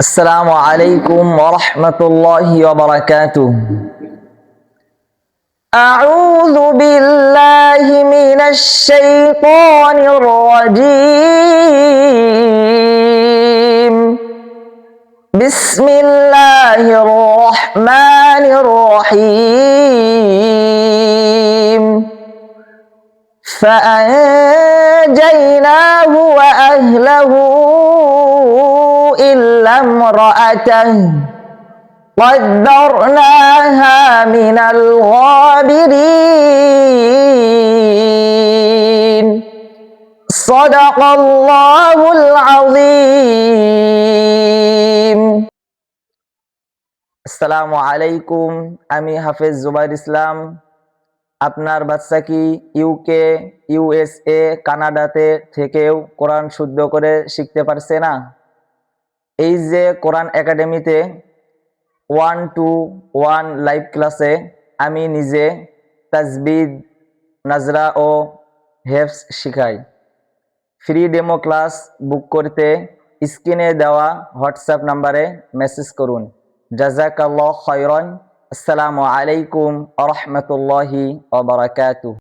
السلام عليكم ورحمة الله وبركاته. أعوذ بالله من الشيطان الرجيم. بسم الله الرحمن الرحيم. فأنجيناه وأهله إلا امرأته قدرناها من الغابرين. صدق الله العظيم. আসসালামু আলাইকুম। আমি হাফেজ জুবাইর ইসলাম। আপনার বাচ্চা কি ইউকে, ইউএসএ, কানাডাতে থেকেও কোরআন শুদ্ধ করে শিখতে পারছে না? এই যে কোরআন একাডেমিতে 1-to-1 লাইভ ক্লাসে আমি নিজে তাজবিদ, নাজরা ও হেফজ শিখাই। ফ্রি ডেমো ক্লাস বুক করতে স্ক্রিনে দেওয়া হোয়াটসঅ্যাপ নাম্বারে মেসেজ করুন। জাযাকাল্লাহু খায়রান। আসসালামু আলাইকুম ওয়া রাহমাতুল্লাহি ওয়া বারাকাতুহু।